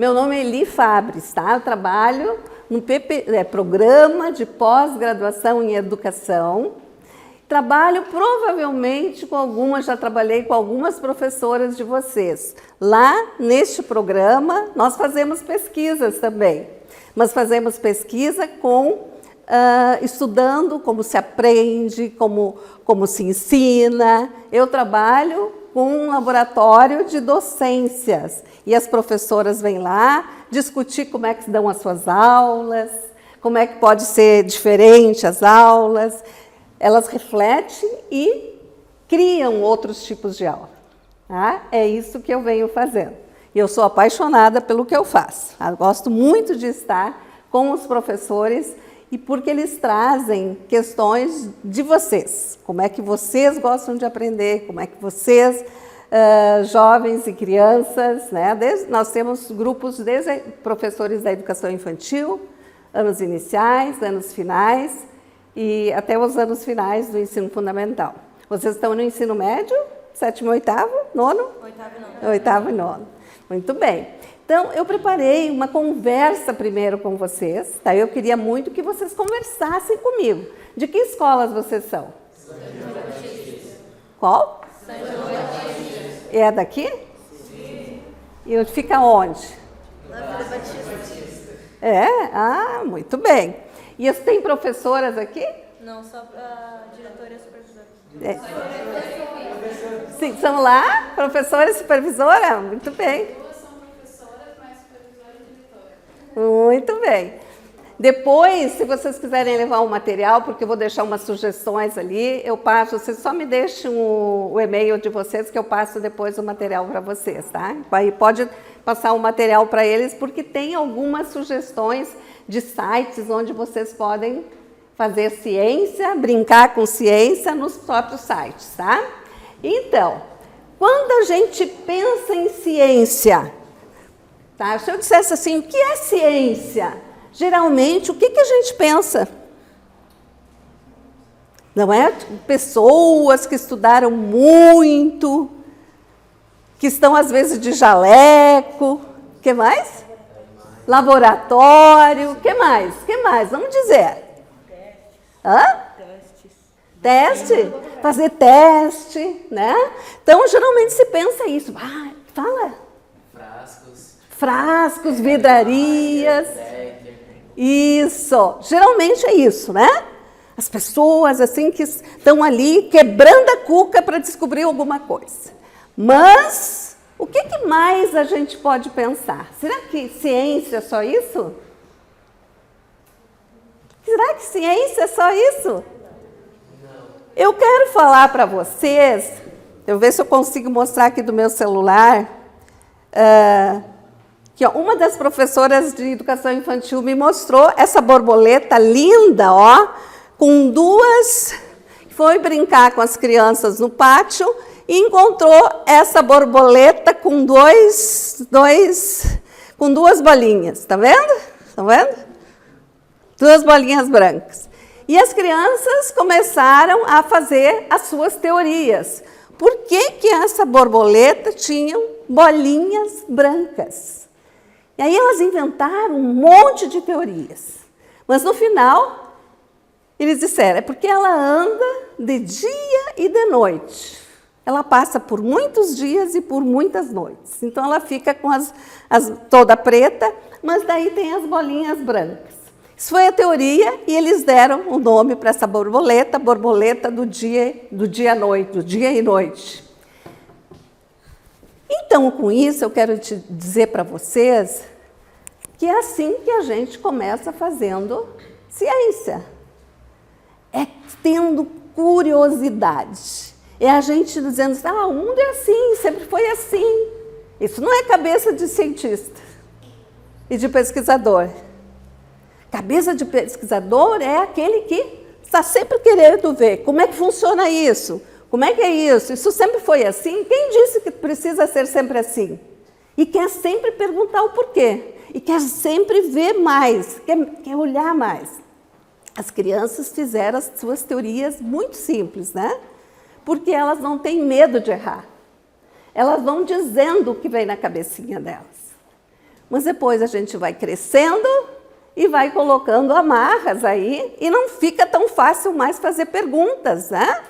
Meu nome é Eli Fabres, tá? Eu trabalho no Programa de Pós-Graduação em Educação. Trabalho provavelmente com algumas, já trabalhei com algumas professoras de vocês. Lá, neste programa, nós fazemos pesquisas também. Mas fazemos pesquisa estudando como se aprende, como se ensina. Eu trabalho com um laboratório de docências. E as professoras vêm lá discutir como é que se dão as suas aulas, como é que pode ser diferente as aulas. Elas refletem e criam outros tipos de aula. Tá? É isso que eu venho fazendo. E eu sou apaixonada pelo que eu faço. Eu gosto muito de estar com os professores e porque eles trazem questões de vocês. Como é que vocês gostam de aprender, como é que vocês, jovens e crianças, né? Nós temos grupos desde professores da educação infantil, anos iniciais, anos finais, e até os anos finais do ensino fundamental. Vocês estão no ensino médio, 7º, 8º, 9º? 8º e 9º. 8º e 9º. Muito bem. Então, eu preparei uma conversa primeiro com vocês, tá? Eu queria muito que vocês conversassem comigo. De que escolas vocês são? São João Batista. Qual? São João Batista. É daqui? Sim. E fica onde? Na Vila Batista. É? Ah, muito bem. E tem professoras aqui? Não, só diretora e supervisora. Sim, são lá? Professora e supervisora? Muito bem. Muito bem. Depois, se vocês quiserem levar o material, porque eu vou deixar umas sugestões ali, eu passo, vocês só me deixem o e-mail de vocês que eu passo depois o material para vocês, tá? Aí pode passar o material para eles, porque tem algumas sugestões de sites onde vocês podem fazer ciência, brincar com ciência nos próprios sites, tá? Então, quando a gente pensa em ciência, tá? Se eu dissesse assim, o que é ciência? Geralmente, o que a gente pensa? Não é? Pessoas que estudaram muito, que estão às vezes de jaleco. O que mais? Laboratório. O que mais? O que mais? Vamos dizer. Hã? Teste? Fazer teste, né? Então, geralmente se pensa isso. Ah, fala. Frascos, vidrarias. Isso. Geralmente é isso, né? As pessoas assim que estão ali quebrando a cuca para descobrir alguma coisa. Mas o que mais a gente pode pensar? Será que ciência é só isso? Será que ciência é só isso? Eu quero falar para vocês, eu ver se eu consigo mostrar aqui do meu celular, que uma das professoras de educação infantil me mostrou essa borboleta linda, ó, com duas, foi brincar com as crianças no pátio e encontrou essa borboleta com com duas bolinhas, tá vendo? Tá vendo? Duas bolinhas brancas. E as crianças começaram a fazer as suas teorias. Por que essa borboleta tinha bolinhas brancas? E aí elas inventaram um monte de teorias. Mas no final, eles disseram, é porque ela anda de dia e de noite. Ela passa por muitos dias e por muitas noites. Então ela fica com toda preta, mas daí tem as bolinhas brancas. Isso foi a teoria e eles deram o nome para essa borboleta, borboleta do dia à noite, do dia e noite. Então, com isso, eu quero te dizer para vocês que é assim que a gente começa fazendo ciência. É tendo curiosidade. É a gente dizendo, o mundo é assim, sempre foi assim. Isso não é cabeça de cientista e de pesquisador. Cabeça de pesquisador é aquele que está sempre querendo ver como é que funciona isso, como é que é isso, isso sempre foi assim? Quem disse que precisa ser sempre assim? E quer sempre perguntar o porquê, e quer sempre ver mais, quer olhar mais. As crianças fizeram as suas teorias muito simples, né? Porque elas não têm medo de errar. Elas vão dizendo o que vem na cabecinha delas. Mas depois a gente vai crescendo e vai colocando amarras aí e não fica tão fácil mais fazer perguntas, né?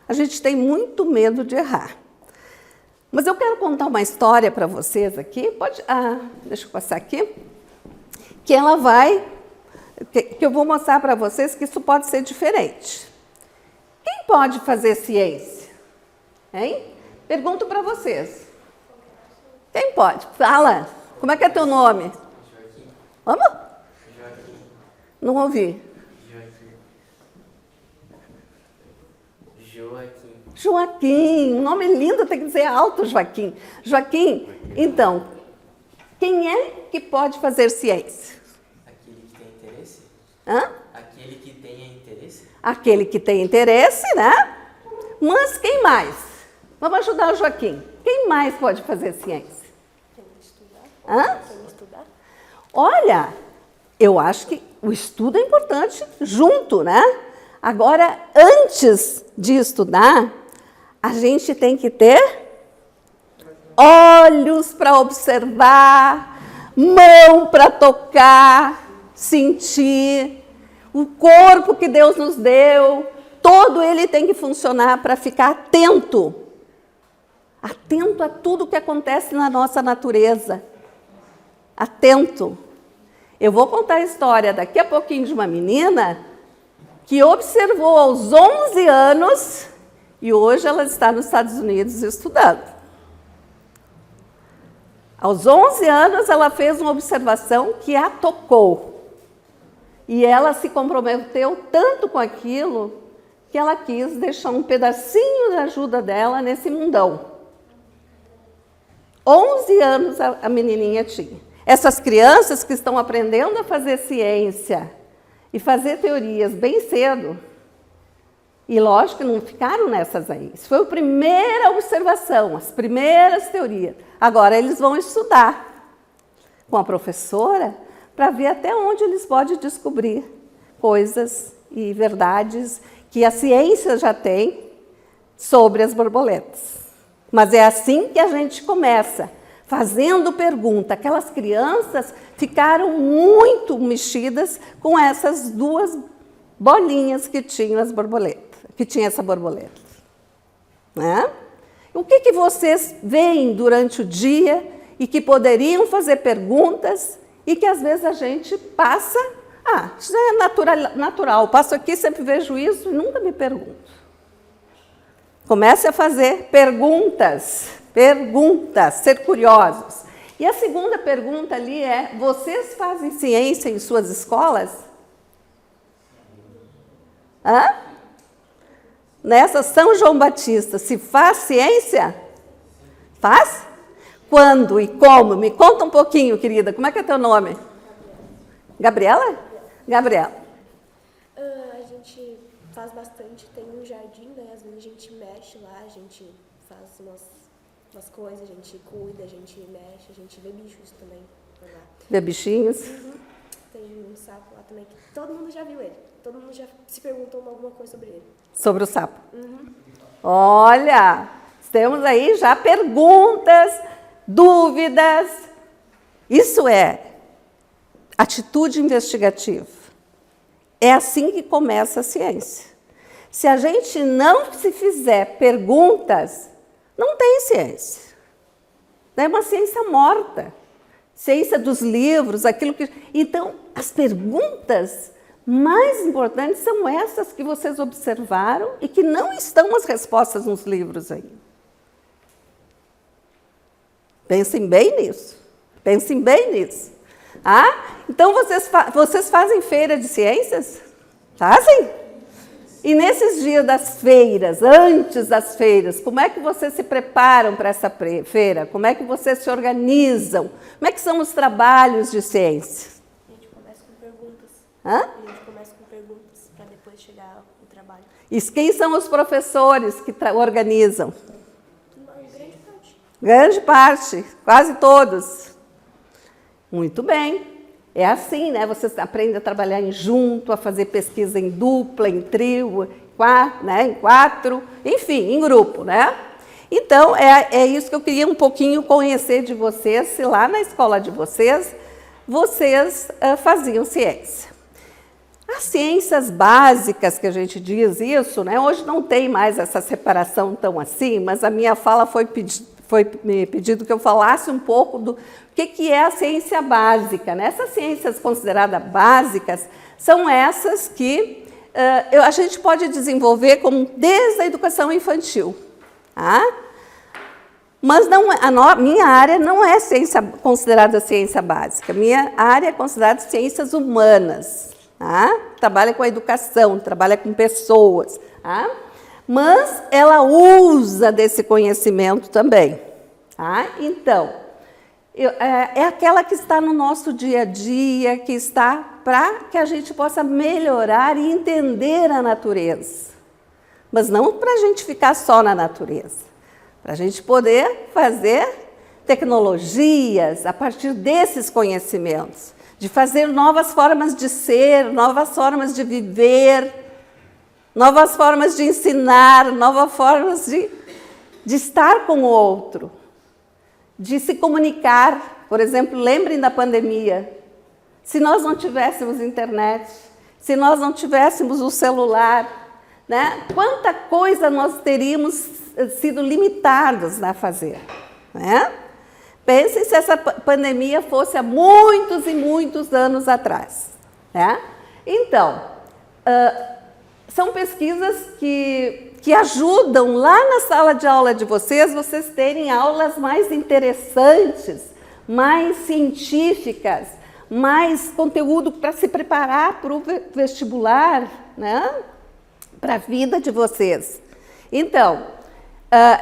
A gente tem muito medo de errar. Mas eu quero contar uma história para vocês aqui. Deixa eu passar aqui. Que eu vou mostrar para vocês que isso pode ser diferente. Quem pode fazer ciência? Hein? Pergunto para vocês. Quem pode? Fala. Como é que é teu nome? Joaquim. Vamos? Joaquim. Não ouvi. Joaquim. Joaquim. Um nome lindo, tem que dizer alto, Joaquim. Joaquim, então, quem é que pode fazer ciência? Aquele que tem interesse? Hã? Aquele que tenha interesse? Aquele que tem interesse, né? Mas quem mais? Vamos ajudar o Joaquim. Quem mais pode fazer ciência? Tem que estudar. Hã? Tem que estudar. Olha, eu acho que o estudo é importante junto, né? Agora, antes de estudar, a gente tem que ter olhos para observar, mão para tocar, sentir, o corpo que Deus nos deu, todo ele tem que funcionar para ficar atento. Atento a tudo que acontece na nossa natureza. Atento. Eu vou contar a história daqui a pouquinho de uma menina que observou aos 11 anos e hoje ela está nos Estados Unidos estudando. Aos 11 anos ela fez uma observação que a tocou. E ela se comprometeu tanto com aquilo que ela quis deixar um pedacinho da ajuda dela nesse mundão. 11 anos a menininha tinha. Essas crianças que estão aprendendo a fazer ciência e fazer teorias bem cedo, e lógico que não ficaram nessas aí. Isso foi a primeira observação, as primeiras teorias. Agora eles vão estudar com a professora para ver até onde eles podem descobrir coisas e verdades que a ciência já tem sobre as borboletas. Mas é assim que a gente começa, fazendo pergunta. Aquelas crianças ficaram muito mexidas com essas duas bolinhas que tinham as borboletas, que tinha essa borboleta. Né? O que vocês veem durante o dia e que poderiam fazer perguntas e que às vezes a gente passa, isso é natural, passo aqui, sempre vejo isso e nunca me pergunto. Comece a fazer perguntas, ser curiosos. E a segunda pergunta ali é, vocês fazem ciência em suas escolas? Nessa São João Batista, se faz ciência? Faz? Quando e como? Me conta um pouquinho, querida. Como é que é teu nome? Gabriela? Gabriela. A gente faz bastante, tem um jardim, né? Às vezes a gente mexe lá, a gente faz umas coisas, a gente cuida, a gente mexe, a gente vê bichos também lá. Vê bichinhos? Tem um sapo lá também que todo mundo já viu ele. Todo mundo já se perguntou alguma coisa sobre ele. Sobre o sapo. Olha, temos aí já perguntas, dúvidas. Isso é atitude investigativa. É assim que começa a ciência. Se a gente não se fizer perguntas, não tem ciência. É uma ciência morta. Ciência dos livros, aquilo que... Então, as perguntas mais importantes são essas que vocês observaram e que não estão as respostas nos livros aí. Pensem bem nisso. Pensem bem nisso. Então, vocês fazem feira de ciências? Fazem? E nesses dias das feiras, antes das feiras, como é que vocês se preparam para essa feira? Como é que vocês se organizam? Como é que são os trabalhos de ciência? A gente começa com perguntas. A gente começa com perguntas para depois chegar ao trabalho. E quem são os professores que organizam? Uma grande parte. Grande parte, quase todos. Muito bem. É assim, né? Vocês aprendem a trabalhar em junto, a fazer pesquisa em dupla, em trio, em quatro, enfim, em grupo, né? Então, é isso que eu queria um pouquinho conhecer de vocês, se lá na escola de vocês faziam ciência. As ciências básicas, que a gente diz isso, né? Hoje não tem mais essa separação tão assim, mas a minha fala foi me pedido que eu falasse um pouco do que é a ciência básica, né? Essas ciências consideradas básicas são essas que a gente pode desenvolver desde a educação infantil. Tá? Mas minha área não é considerada ciência básica, minha área é considerada ciências humanas. Tá? Trabalha com a educação, trabalha com pessoas. Tá? Mas ela usa desse conhecimento também. Tá? Então, é aquela que está no nosso dia a dia, que está para que a gente possa melhorar e entender a natureza. Mas não para a gente ficar só na natureza. Para a gente poder fazer tecnologias a partir desses conhecimentos. De fazer novas formas de ser, novas formas de viver, novas formas de ensinar, novas formas de estar com o outro, de se comunicar. Por exemplo, lembrem da pandemia. Se nós não tivéssemos internet, se nós não tivéssemos o celular, né, quanta coisa nós teríamos sido limitados a fazer. Né? Pensem se essa pandemia fosse há muitos e muitos anos atrás. Né? Então, são pesquisas que ajudam lá na sala de aula de vocês terem aulas mais interessantes, mais científicas, mais conteúdo para se preparar para o vestibular, né? Para a vida de vocês. Então,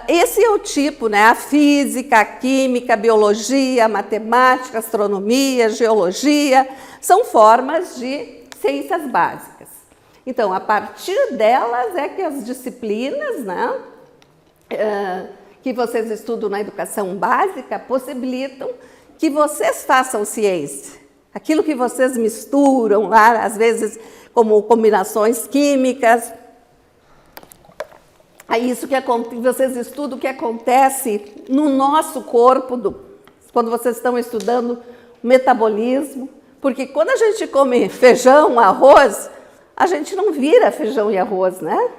esse é o tipo, né? A física, a química, a biologia, a matemática, a astronomia, a geologia, são formas de ciências básicas. Então, a partir delas é que as disciplinas, né, que vocês estudam na educação básica possibilitam que vocês façam ciência. Aquilo que vocês misturam lá, às vezes como combinações químicas. É isso que vocês estudam o que acontece no nosso corpo, quando vocês estão estudando o metabolismo. Porque quando a gente come feijão, arroz, a gente não vira feijão e arroz, né?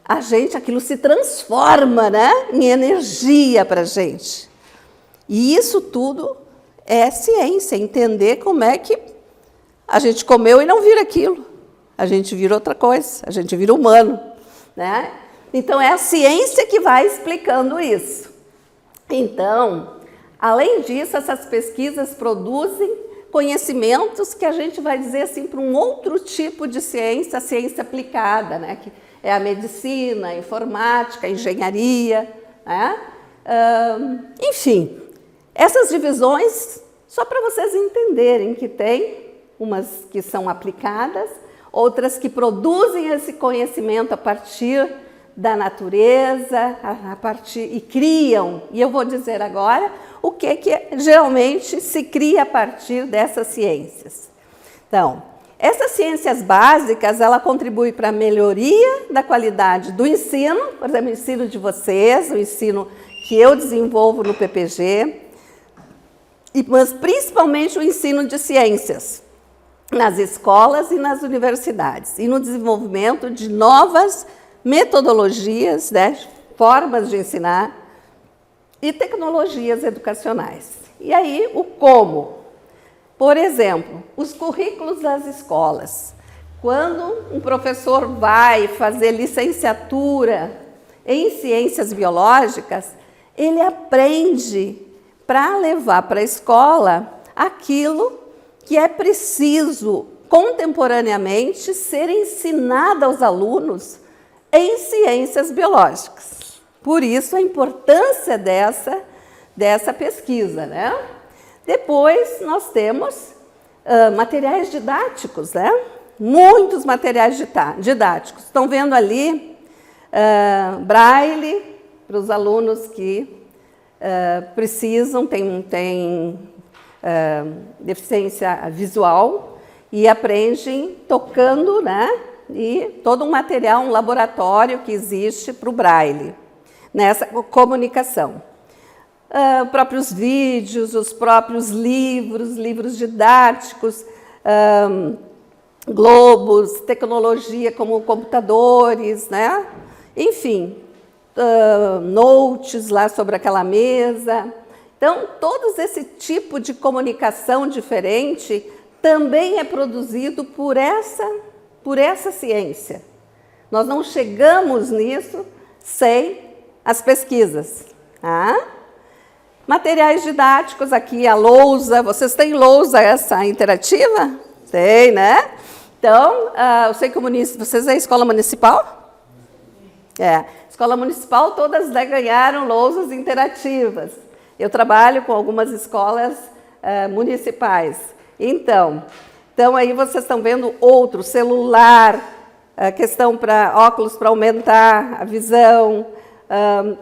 Aquilo se transforma, né, em energia para a gente. E isso tudo é ciência, entender como é que a gente comeu e não vira aquilo. A gente vira outra coisa, a gente vira humano, né? Então, é a ciência que vai explicando isso. Então, além disso, essas pesquisas produzem conhecimentos que a gente vai dizer assim para um outro tipo de ciência, a ciência aplicada, né? Que é a medicina, a informática, a engenharia, né? Enfim, essas divisões, só para vocês entenderem que tem umas que são aplicadas, outras que produzem esse conhecimento a partir da natureza, e criam, e eu vou dizer agora o que geralmente se cria a partir dessas ciências. Então, essas ciências básicas, ela contribui para a melhoria da qualidade do ensino, por exemplo, o ensino de vocês, o ensino que eu desenvolvo no PPG, mas principalmente o ensino de ciências nas escolas e nas universidades, e no desenvolvimento de novas metodologias, né, formas de ensinar e tecnologias educacionais. E aí, o como? Por exemplo, os currículos das escolas. Quando um professor vai fazer licenciatura em ciências biológicas, ele aprende para levar para a escola aquilo que é preciso contemporaneamente ser ensinado aos alunos em ciências biológicas. Por isso, a importância dessa pesquisa, né? Depois, nós temos materiais didáticos, né? Muitos materiais didáticos. Estão vendo ali braille para os alunos que precisam, têm deficiência visual e aprendem tocando, né? E todo um material, um laboratório que existe para o braille. nessa comunicação. Próprios vídeos, os próprios livros didáticos, globos, tecnologia como computadores, né? Enfim, notes lá sobre aquela mesa. Então, todo esse tipo de comunicação diferente também é produzido por essa ciência. Nós não chegamos nisso sem as pesquisas. Tá? Materiais didáticos aqui, a lousa. Vocês têm lousa essa interativa? Tem, né? Então, eu sei que vocês é escola municipal? Escola municipal, todas ganharam lousas interativas. Eu trabalho com algumas escolas municipais. Então aí vocês estão vendo outro, celular, questão para óculos para aumentar a visão.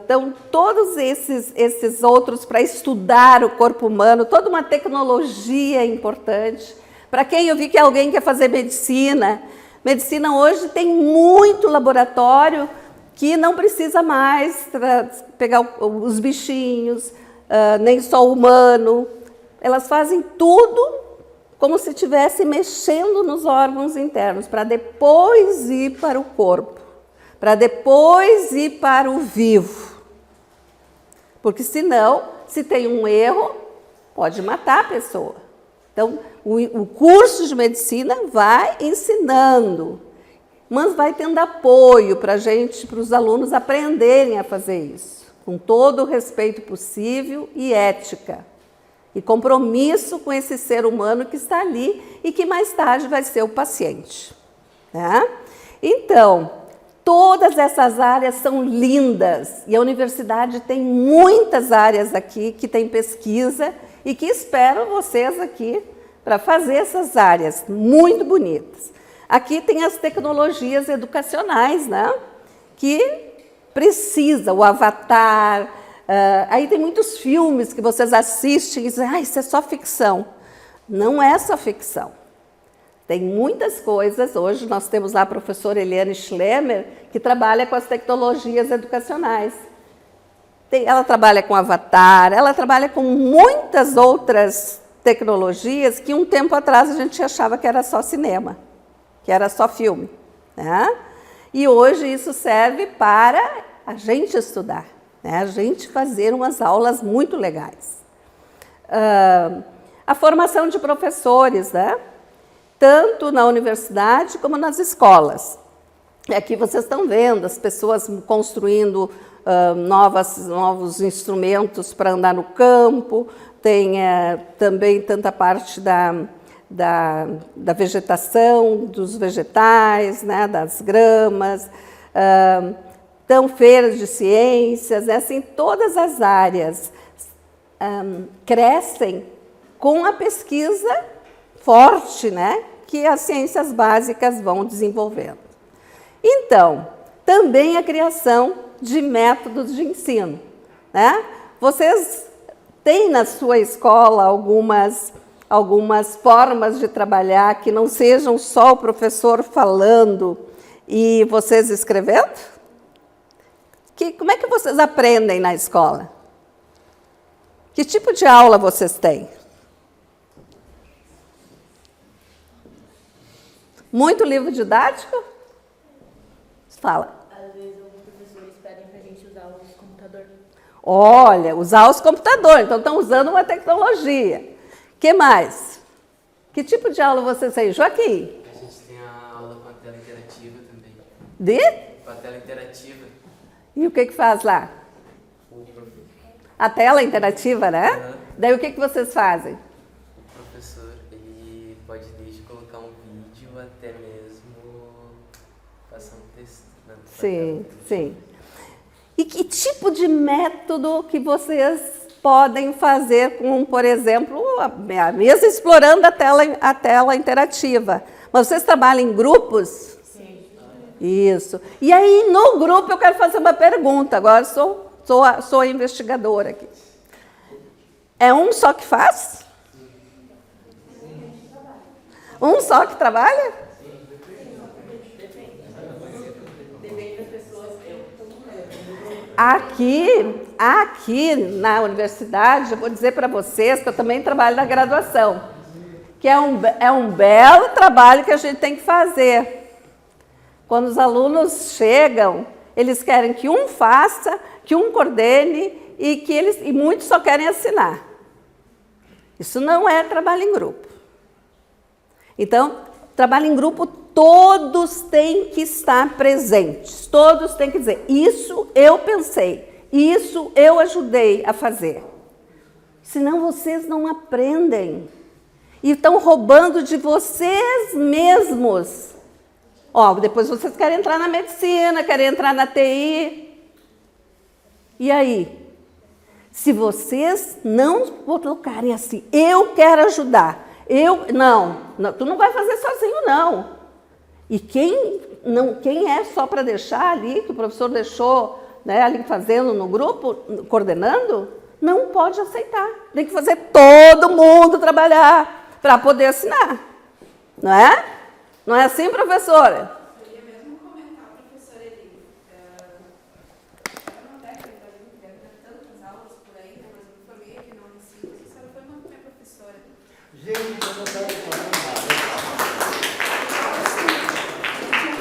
Então, todos esses outros para estudar o corpo humano, toda uma tecnologia importante. Para quem eu vi que alguém quer fazer medicina, medicina hoje tem muito laboratório que não precisa mais pegar os bichinhos, nem só o humano. Elas fazem tudo como se estivesse mexendo nos órgãos internos, para depois ir para o corpo, para depois ir para o vivo. Porque senão, se tem um erro, pode matar a pessoa. Então, o curso de medicina vai ensinando, mas vai tendo apoio para os alunos aprenderem a fazer isso, com todo o respeito possível e ética. E compromisso com esse ser humano que está ali e que mais tarde vai ser o paciente. Tá? Então, todas essas áreas são lindas e a universidade tem muitas áreas aqui que tem pesquisa e que espero vocês aqui para fazer essas áreas muito bonitas. Aqui tem as tecnologias educacionais, né? Que precisa, o avatar. Aí tem muitos filmes que vocês assistem e dizem, isso é só ficção. Não é só ficção. Tem muitas coisas. Hoje nós temos lá a professora Eliane Schlemmer, que trabalha com as tecnologias educacionais. Ela trabalha com avatar, ela trabalha com muitas outras tecnologias que um tempo atrás a gente achava que era só cinema, que era só filme. Né? E hoje isso serve para a gente estudar. A gente fazer umas aulas muito legais. A formação de professores, né? Tanto na universidade como nas escolas. E aqui vocês estão vendo as pessoas construindo novos instrumentos para andar no campo, tem também tanta parte da vegetação, dos vegetais, né? Das gramas, então, feiras de ciências, assim, todas as áreas crescem com a pesquisa forte, né, que as ciências básicas vão desenvolvendo. Então, também a criação de métodos de ensino. Né? Vocês têm na sua escola algumas formas de trabalhar que não sejam só o professor falando e vocês escrevendo? Como é que vocês aprendem na escola? Que tipo de aula vocês têm? Muito livro didático? Fala. Às vezes, alguns professores pedem para a gente usar os computadores. Olha, usar os computadores. Então, estão usando uma tecnologia. O que mais? Que tipo de aula vocês têm? Joaquim? A gente tem a aula com a tela interativa também. Com a tela interativa. E o que faz lá? A tela interativa, né? Uhum. Daí o que vocês fazem? O professor, ele pode desde colocar um vídeo até mesmo passar um texto. Né? Sim, sim. E que tipo de método que vocês podem fazer com, por exemplo, a mesa explorando a tela interativa? Mas vocês trabalham em grupos? Sim. Isso. E aí, no grupo, eu quero fazer uma pergunta. Agora, sou a investigadora aqui. É um só que faz? Um só que trabalha? Aqui na universidade, eu vou dizer para vocês que eu também trabalho na graduação, que é um belo trabalho que a gente tem que fazer. Quando os alunos chegam, eles querem que um faça, que um coordene e muitos só querem assinar. Isso não é trabalho em grupo. Então, trabalho em grupo, todos têm que estar presentes, todos têm que dizer, isso eu pensei, isso eu ajudei a fazer. Senão vocês não aprendem. E estão roubando de vocês mesmos. Ó, depois vocês querem entrar na medicina, querem entrar na TI. E aí? Se vocês não colocarem assim, eu quero ajudar, não, tu não vai fazer sozinho, não. E quem é só para deixar ali, que o professor deixou, né, ali fazendo no grupo, coordenando, não pode aceitar. Tem que fazer todo mundo trabalhar para poder assinar. Não é? Não é assim, professora? Eu ia mesmo comentar, professora Eli, eu não deve ter tantas aulas por aí, né, mas eu me formei aqui na Unicino, a senhora foi uma minha professora. Gente, eu não quero falar nada.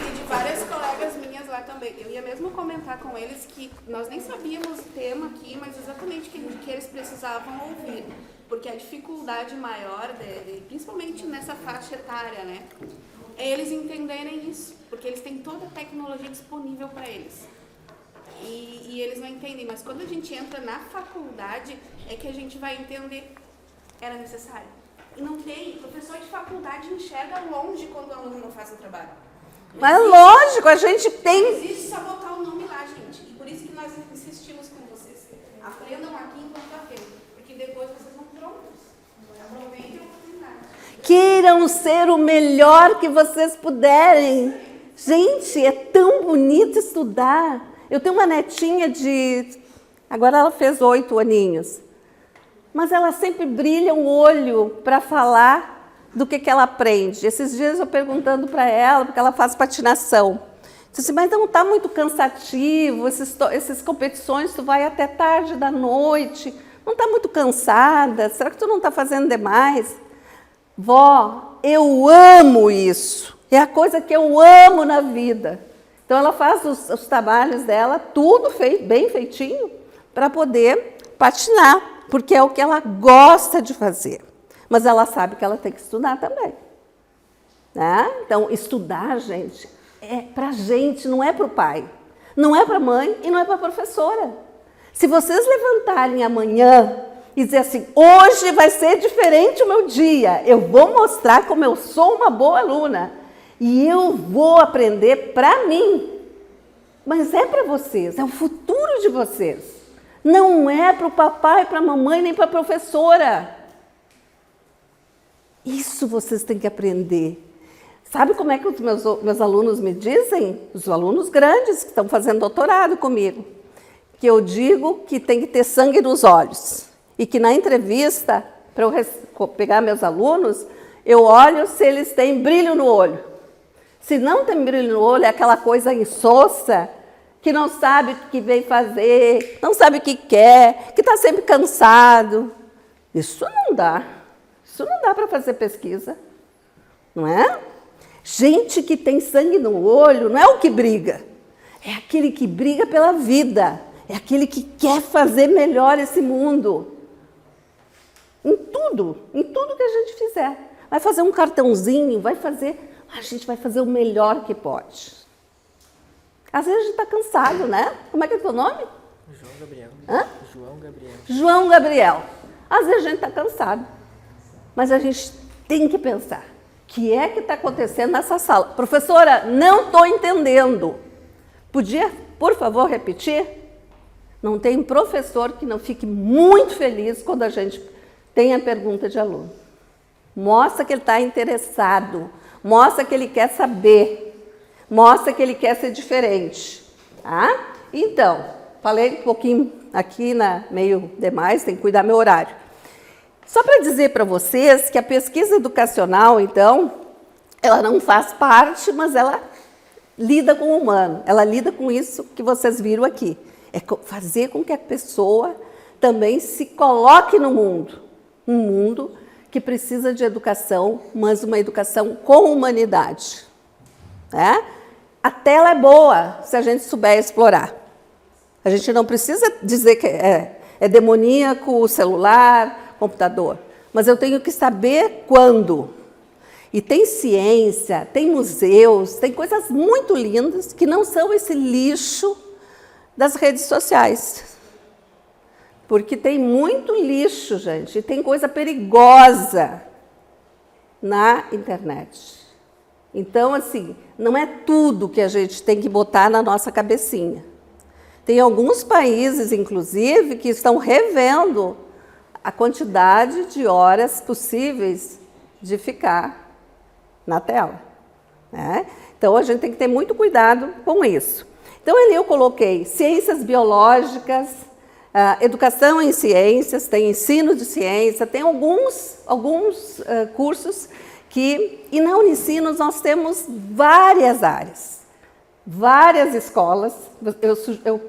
E de várias colegas minhas lá também. Eu ia mesmo comentar com eles que nós nem sabíamos o tema aqui, mas exatamente o que eles precisavam ouvir. Porque a dificuldade maior dele, principalmente nessa faixa etária, né, é eles entenderem isso, porque eles têm toda a tecnologia disponível para eles. E eles não entendem, mas quando a gente entra na faculdade, é que a gente vai entender, era necessário. E não tem, professor de faculdade enxerga longe quando o aluno não faz o trabalho. Mas lógico, a gente tem... Não existe só botar o nome lá, gente. E por isso que nós insistimos com vocês. Aprendam aqui enquanto aprendem, porque depois vocês vão prontos. Aproveitem a oportunidade. Queiram ser o melhor que vocês puderem. Gente, é tão bonito estudar. Eu tenho uma netinha agora ela fez 8 aninhos. Mas ela sempre brilha o olho para falar do que ela aprende. Esses dias eu perguntando para ela, porque ela faz patinação. Disse assim, mas não está muito cansativo, essas competições, tu vai até tarde da noite, não está muito cansada? Será que tu não está fazendo demais? Vó, eu amo isso. É a coisa que eu amo na vida. Então, ela faz os trabalhos dela, tudo bem feitinho, para poder patinar, porque é o que ela gosta de fazer. Mas ela sabe que ela tem que estudar também. Né? Então, estudar, gente, é para a gente, não é para o pai. Não é para a mãe e não é para a professora. Se vocês levantarem amanhã e dizer assim, hoje vai ser diferente o meu dia, eu vou mostrar como eu sou uma boa aluna e eu vou aprender para mim. Mas é para vocês, é o futuro de vocês. Não é para o papai, para a mamãe, nem para a professora. Isso vocês têm que aprender. Sabe como é que os meus alunos me dizem? Os alunos grandes que estão fazendo doutorado comigo. Que eu digo que tem que ter sangue nos olhos. E que na entrevista, para eu pegar meus alunos, eu olho se eles têm brilho no olho. Se não tem brilho no olho, é aquela coisa insossa, que não sabe o que vem fazer, não sabe o que quer, que está sempre cansado. Isso não dá. Isso não dá para fazer pesquisa. Não é? Gente que tem sangue no olho não é o que briga. É aquele que briga pela vida. É aquele que quer fazer melhor esse mundo. Em tudo que a gente fizer. Vai fazer um cartãozinho, a gente vai fazer o melhor que pode. Às vezes a gente está cansado, né? Como é que é o teu nome? João Gabriel. Hã? João Gabriel. João Gabriel. Às vezes a gente está cansado. Mas a gente tem que pensar. O que é que está acontecendo nessa sala? Professora, não estou entendendo. Podia, por favor, repetir? Não tem professor que não fique muito feliz quando a gente tem a pergunta de aluno. Mostra que ele está interessado. Mostra que ele quer saber. Mostra que ele quer ser diferente. Tá? Então, falei um pouquinho aqui, meio demais, tem que cuidar meu horário. Só para dizer para vocês que a pesquisa educacional, então, ela não faz parte, mas ela lida com o humano. Ela lida com isso que vocês viram aqui. É fazer com que a pessoa também se coloque no mundo. Um mundo que precisa de educação, mas uma educação com humanidade. Né? A tela é boa se a gente souber explorar. A gente não precisa dizer que é demoníaco o celular, computador. Mas eu tenho que saber quando. E tem ciência, tem museus, tem coisas muito lindas que não são esse lixo das redes sociais. Porque tem muito lixo, gente, e tem coisa perigosa na internet. Então, assim, não é tudo que a gente tem que botar na nossa cabecinha. Tem alguns países, inclusive, que estão revendo a quantidade de horas possíveis de ficar na tela. Né? Então, a gente tem que ter muito cuidado com isso. Então, ali eu coloquei ciências biológicas, educação em ciências, tem ensino de ciência, tem alguns cursos que... E na Unicinos nós temos várias áreas, várias escolas. Eu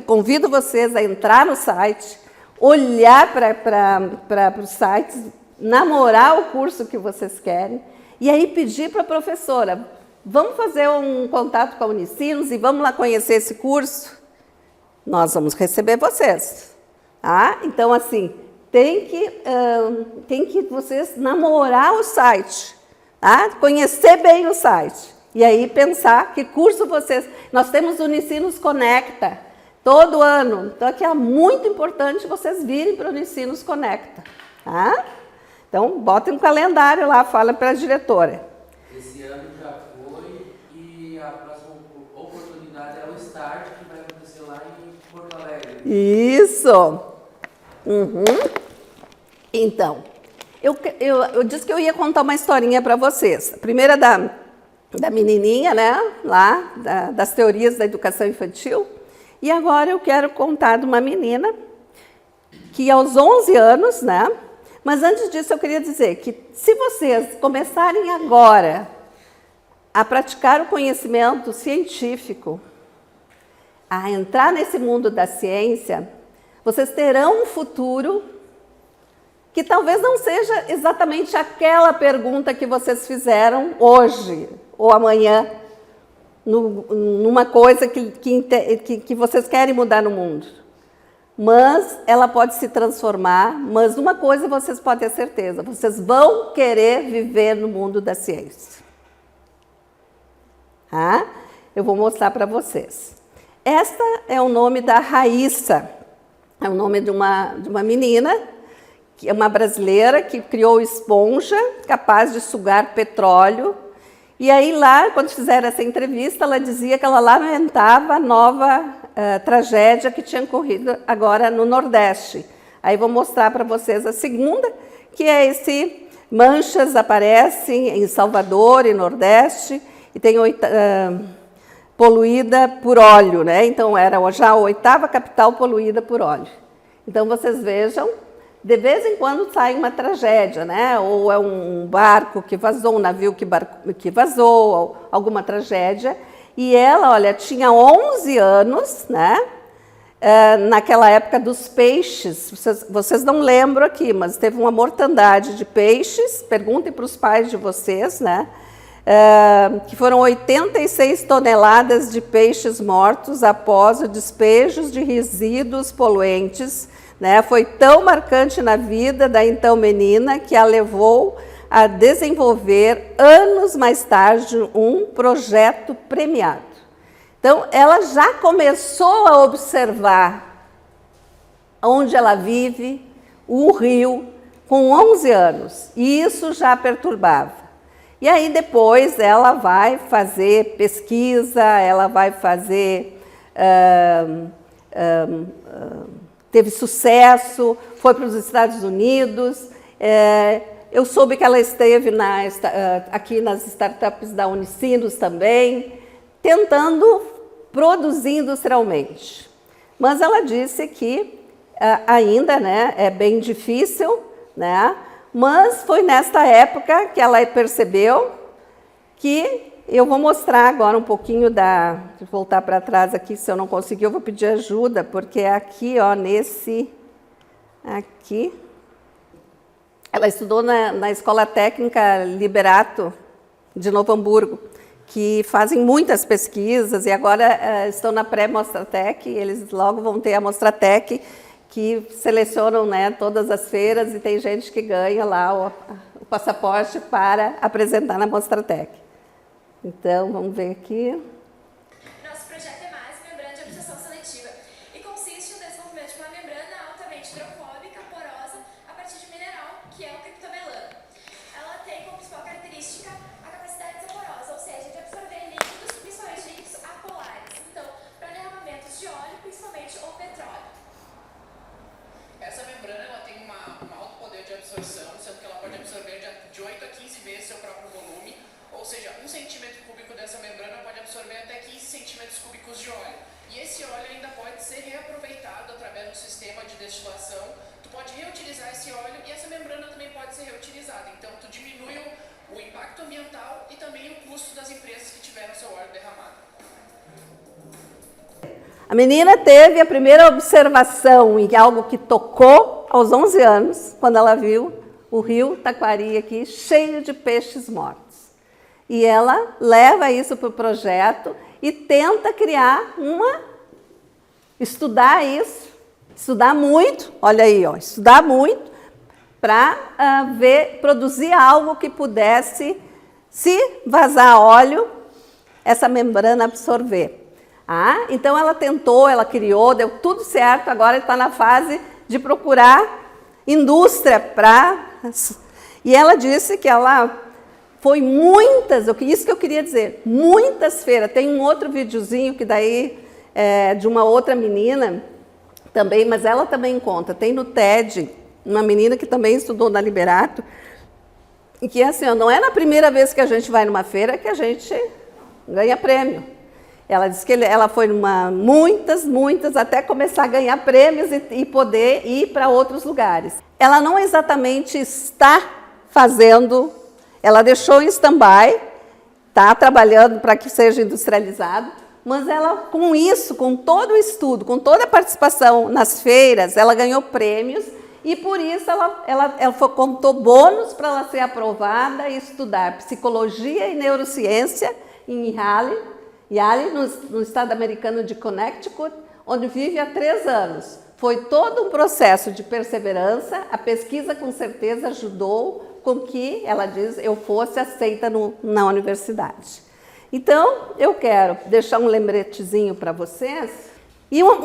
convido vocês a entrar no site, olhar para os sites, namorar o curso que vocês querem, e aí pedir para a professora, vamos fazer um contato com a Unicinos e vamos lá conhecer esse curso? Nós vamos receber vocês. Tá? Então, assim, tem que vocês namorar o site, tá? Conhecer bem o site. E aí pensar que curso vocês... Nós temos o Unicinos Conecta todo ano. Então, aqui é muito importante vocês virem para o Unicinos Conecta. Tá? Então, botem um calendário lá, fala para a diretora. Esse ano já foi e a próxima oportunidade é o Start, que vai acontecer lá em Porto Alegre. Isso! Então, eu disse que eu ia contar uma historinha para vocês. A primeira da menininha, né, lá, das teorias da educação infantil. E agora eu quero contar de uma menina que aos 11 anos, né, mas antes disso eu queria dizer que se vocês começarem agora a praticar o conhecimento científico, a entrar nesse mundo da ciência, vocês terão um futuro que talvez não seja exatamente aquela pergunta que vocês fizeram hoje ou amanhã, numa coisa que vocês querem mudar no mundo. Mas ela pode se transformar, mas uma coisa vocês podem ter certeza, vocês vão querer viver no mundo da ciência. Tá? Eu vou mostrar para vocês. Esta é o nome da Raíssa, é o nome de uma menina, que é uma brasileira que criou esponja capaz de sugar petróleo. E aí lá, quando fizeram essa entrevista, ela dizia que ela lamentava a nova tragédia que tinha ocorrido agora no Nordeste. Aí vou mostrar para vocês a segunda, que é esse manchas aparecem em Salvador e Nordeste, e tem poluída por óleo, né? Então era já a 8ª capital poluída por óleo. Então vocês vejam, de vez em quando sai uma tragédia, né? Ou é um barco que vazou, um navio que vazou, ou alguma tragédia. E ela, olha, tinha 11 anos, né? Naquela época dos peixes. Vocês não lembram aqui, mas teve uma mortandade de peixes. Perguntem para os pais de vocês, né? Que foram 86 toneladas de peixes mortos após o despejo de resíduos poluentes. Né? Foi tão marcante na vida da então menina que a levou a desenvolver, anos mais tarde, um projeto premiado. Então, ela já começou a observar onde ela vive, o rio, com 11 anos, e isso já perturbava. E aí, depois, ela vai fazer pesquisa, ela vai fazer... teve sucesso, foi para os Estados Unidos. Eu soube que ela esteve aqui nas startups da Unicinos também, tentando produzir industrialmente. Mas ela disse que ainda, né, é bem difícil, né, mas foi nesta época que ela percebeu que eu vou mostrar agora um pouquinho de voltar para trás aqui, se eu não conseguir eu vou pedir ajuda, porque aqui, ó, aqui, ela estudou na Escola Técnica Liberato de Novo Hamburgo, que fazem muitas pesquisas e agora estão na pré-Mostratec, eles logo vão ter a Mostratec, que selecionam, né, todas as feiras e tem gente que ganha lá o passaporte para apresentar na Mostratec. Então, vamos ver aqui. Nosso projeto é mais membrana de absorção seletiva e consiste no desenvolvimento de uma membrana altamente hidrofóbica, porosa, a partir de mineral, que é o criptomelano. Ela tem como principal característica a capacidade de ser porosa, ou seja, de absorver líquidos, principalmente líquidos apolares. Então, para derramamentos de óleo, principalmente, ou petróleo. Essa membrana ela tem um alto poder de absorção, sendo que ela pode absorver de 8 a 15 vezes seu próprio volume, ou seja, 1 centímetro cúbico dessa membrana pode absorver até 15 centímetros cúbicos de óleo. E esse óleo ainda pode ser reaproveitado através do sistema de destilação. Tu pode reutilizar esse óleo e essa membrana também pode ser reutilizada. Então, tu diminui o impacto ambiental e também o custo das empresas que tiveram seu óleo derramado. A menina teve a primeira observação em algo que tocou aos 11 anos, quando ela viu o rio Taquari aqui cheio de peixes mortos. E ela leva isso para o projeto e tenta criar estudar isso, estudar muito, olha aí, ó, estudar muito, para produzir algo que pudesse, se vazar óleo, essa membrana absorver. Então ela tentou, ela criou, deu tudo certo, agora está na fase de procurar indústria para... E ela disse que ela foi muitas, isso que eu queria dizer, muitas feiras. Tem um outro videozinho que daí é de uma outra menina também, mas ela também conta. Tem no TED, uma menina que também estudou na Liberato, e que assim, não é na primeira vez que a gente vai numa feira que a gente ganha prêmio. Ela disse que ela foi muitas, até começar a ganhar prêmios e poder ir para outros lugares. Ela não exatamente está fazendo, ela deixou em stand-by, está trabalhando para que seja industrializado, mas ela, com isso, com todo o estudo, com toda a participação nas feiras, ela ganhou prêmios e, por isso, ela contou bônus para ela ser aprovada e estudar psicologia e neurociência em Yale, no estado americano de Connecticut, onde vive há 3 anos. Foi todo um processo de perseverança, a pesquisa com certeza ajudou com que, ela diz, eu fosse aceita na universidade. Então, eu quero deixar um lembretezinho para vocês, e o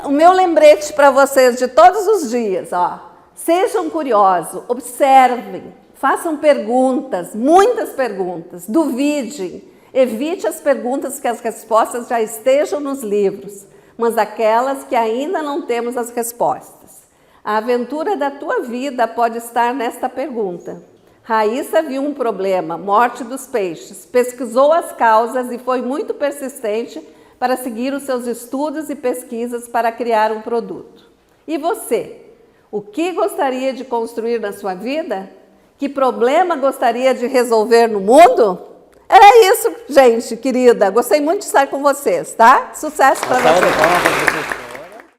meu lembrete para vocês de todos os dias, ó, sejam curiosos, observem, façam perguntas, muitas perguntas, duvidem. Evite as perguntas que as respostas já estejam nos livros, mas aquelas que ainda não temos as respostas. A aventura da tua vida pode estar nesta pergunta. Raíssa viu um problema, morte dos peixes, pesquisou as causas e foi muito persistente para seguir os seus estudos e pesquisas para criar um produto. E você? O que gostaria de construir na sua vida? Que problema gostaria de resolver no mundo? Era isso, gente, querida. Gostei muito de estar com vocês, tá? Sucesso para vocês.